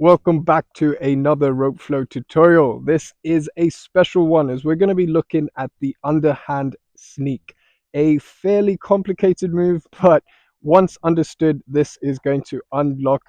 Welcome back to another rope flow tutorial. This is a special one as we're going to be looking at the underhand sneak, a fairly complicated move, but once understood, this is going to unlock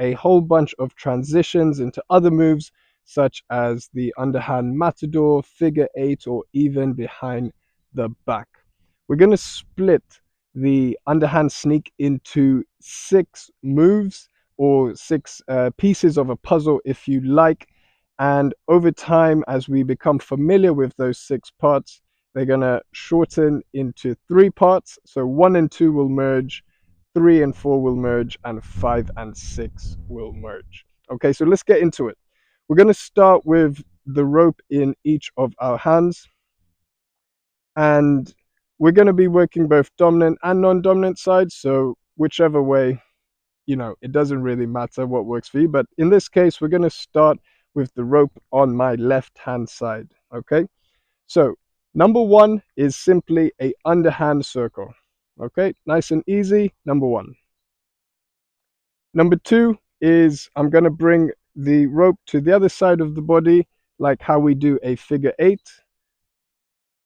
a whole bunch of transitions into other moves such as the underhand matador, figure eight, or even behind the back. We're going to split the underhand sneak into 6 moves or 6 pieces of a puzzle, if you like. And over time, as we become familiar with those 6 parts, they're going to shorten into 3 parts. So 1 and 2 will merge, 3 and 4 will merge, and 5 and 6 will merge. Okay, so let's get into it. We're going to start with the rope in each of our hands. And we're going to be working both dominant and non-dominant sides. So whichever way, it doesn't really matter what works for you. But in this case, we're going to start with the rope on my left hand side. Okay, so number 1 is simply a underhand circle. Okay, nice and easy. Number 1. Number 2 is I'm going to bring the rope to the other side of the body, like how we do a figure 8.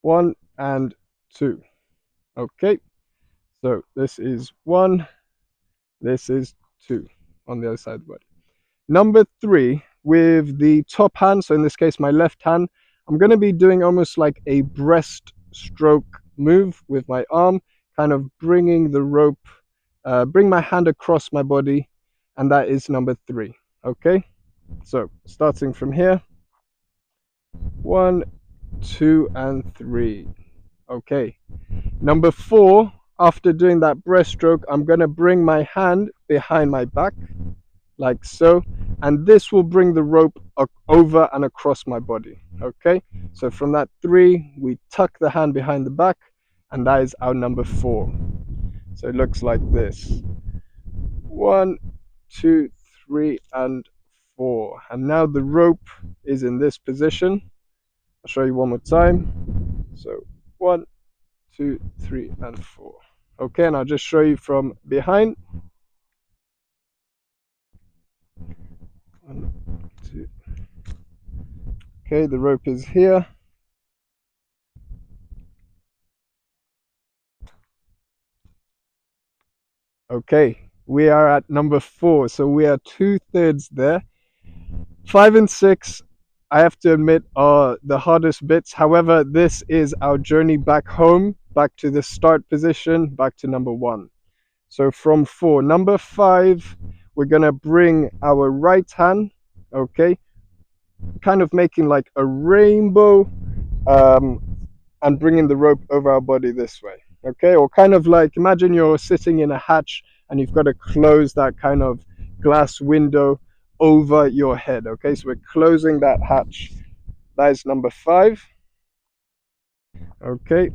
1 and 2. Okay, so this is 1, this is 2 on the other side of the body. Number 3, with the top hand, so in this case my left hand, I'm going to be doing almost like a breast stroke move with my arm, kind of bringing the rope, bring my hand across my body, and that is number 3. Okay, so starting from here, 1, 2, and 3. Okay, number 4, after doing that breaststroke, I'm going to bring my hand behind my back, like so, and this will bring the rope over and across my body. Okay, so from that 3, we tuck the hand behind the back, and that is our number 4. So it looks like this: 1, 2, 3, and 4. And now the rope is in this position. I'll show you one more time. So 1, 2, 3, and 4. Okay, and I'll just show you from behind. 1, 2. Okay, the rope is here. Okay, we are at number 4, so we are 2/3 there. 5 and 6, I have to admit, are the hardest bits. However, this is our journey back home, back to the start position, back to number 1. So from 4, number 5, we're gonna bring our right hand, okay, kind of making like a rainbow, and bringing the rope over our body this way. Okay, or kind of like, imagine you're sitting in a hatch and you've got to close that kind of glass window over your head. Okay, so we're closing that hatch. That is number 5. Okay,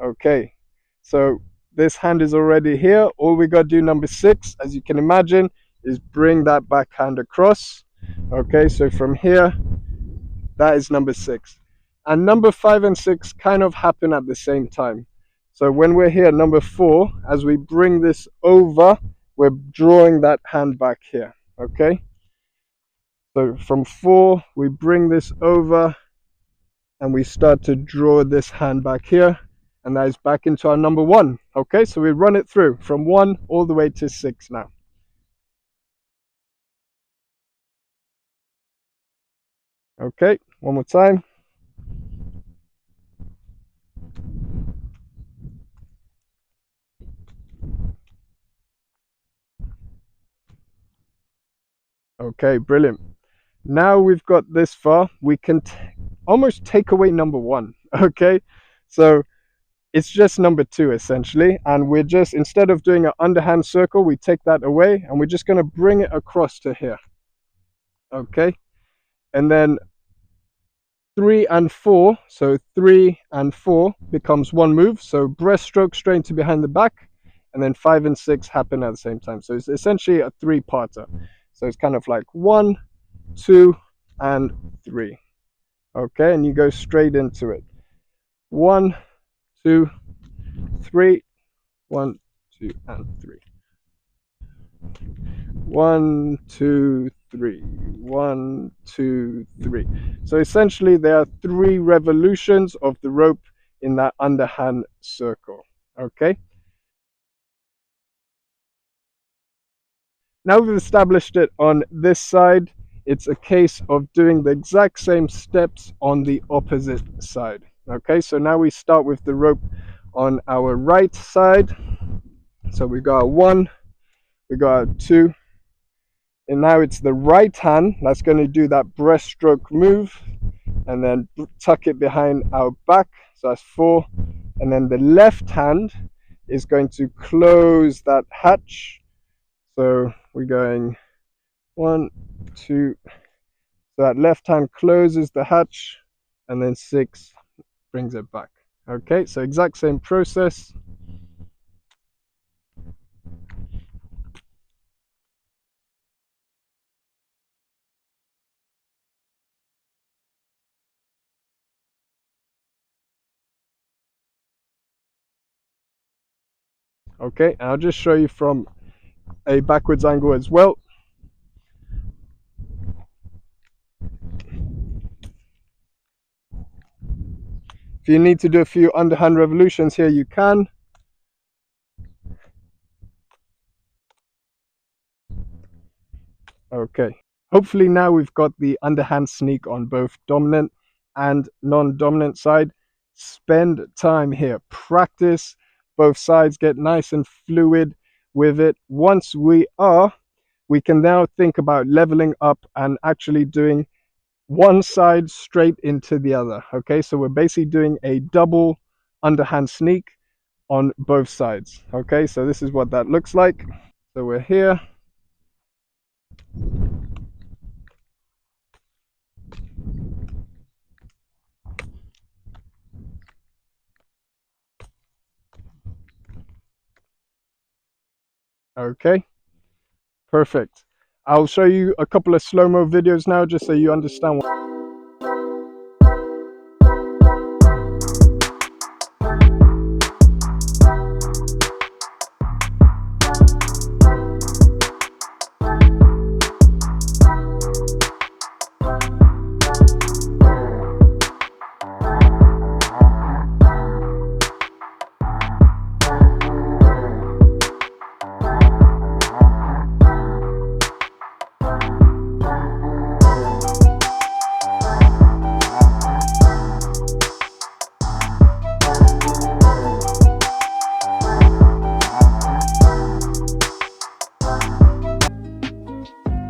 okay, so this hand is already here. All we got to do, number 6, as you can imagine, is bring that back hand across. Okay, so from here, that is number 6. And number 5 and 6 kind of happen at the same time. So when we're here, number 4, as we bring this over, we're drawing that hand back here. Okay, so from 4, we bring this over and we start to draw this hand back here, and that is back into our number 1. Okay, so we run it through from 1 all the way to 6 now. Okay, one more time. Okay, brilliant. Now we've got this far, we can almost take away number 1. Okay, so it's just number 2 essentially, and we're just, instead of doing an underhand circle, we take that away and we're just going to bring it across to here. Okay, and then 3 and 4, so 3 and 4 becomes 1 move, so breaststroke straight into behind the back, and then 5 and 6 happen at the same time. So it's essentially a 3-parter. So it's kind of like 1, 2, and 3. Okay, and you go straight into it. 1, 2, 3, 1, 2, and 3. 1, 2, 3. 1, 2, 3. So essentially there are 3 revolutions of the rope in that underhand circle. Okay. Now we've established it on this side, it's a case of doing the exact same steps on the opposite side. Okay, so now we start with the rope on our right side. So we got a 1, we got a 2, and now it's the right hand that's going to do that breaststroke move and then tuck it behind our back. So that's 4. And then the left hand is going to close that hatch. So we're going 1, 2. So that left hand closes the hatch, and then 6 brings it back. Okay, so exact same process. Okay, and I'll just show you from a backwards angle as well. If you need to do a few underhand revolutions here, you can. Okay, hopefully now we've got the underhand sneak on both dominant and non-dominant side. Spend time here, practice both sides, get nice and fluid with it. Once we can now think about leveling up and actually doing one side straight into the other. Okay, so we're basically doing a double underhand sneak on both sides. Okay, so this is what that looks like. So we're here. Okay, perfect. I'll show you a couple of slow-mo videos now just so you understand what.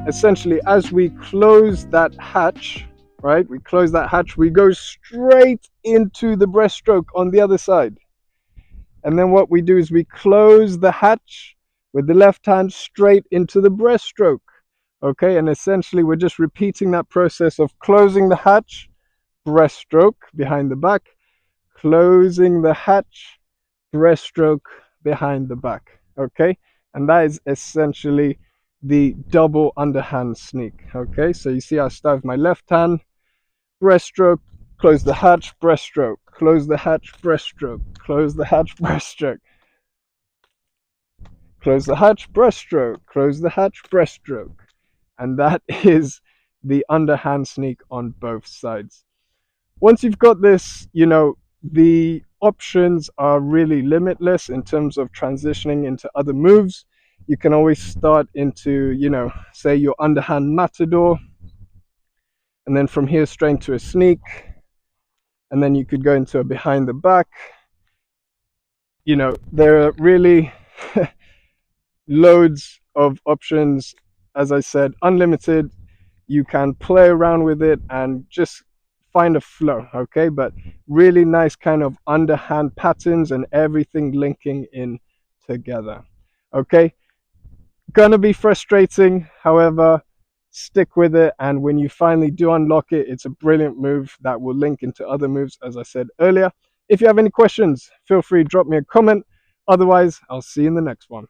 Essentially, as we close that hatch, right, we close that hatch, we go straight into the breaststroke on the other side. And then what we do is we close the hatch with the left hand straight into the breaststroke. Okay, and essentially we're just repeating that process of closing the hatch, breaststroke behind the back, closing the hatch, breaststroke behind the back. Okay, and that is essentially the double underhand sneak. Okay, so you see I start with my left hand, breaststroke, close the hatch, breaststroke, close the hatch, breaststroke, close the hatch, breaststroke, close the hatch, breaststroke, close the hatch, breaststroke. And that is the underhand sneak on both sides. Once you've got this, you know, the options are really limitless in terms of transitioning into other moves. You can always start into, you know, say your underhand matador, and then from here straight to a sneak, and then you could go into a behind the back. You know, there are really loads of options. As I said, unlimited. You can play around with it and just find a flow. Okay, but really nice kind of underhand patterns and everything linking in together. Okay, gonna be frustrating, however, stick with it, and when you finally do unlock it, it's a brilliant move that will link into other moves, as I said earlier. If you have any questions, feel free to drop me a comment. Otherwise, I'll see you in the next one.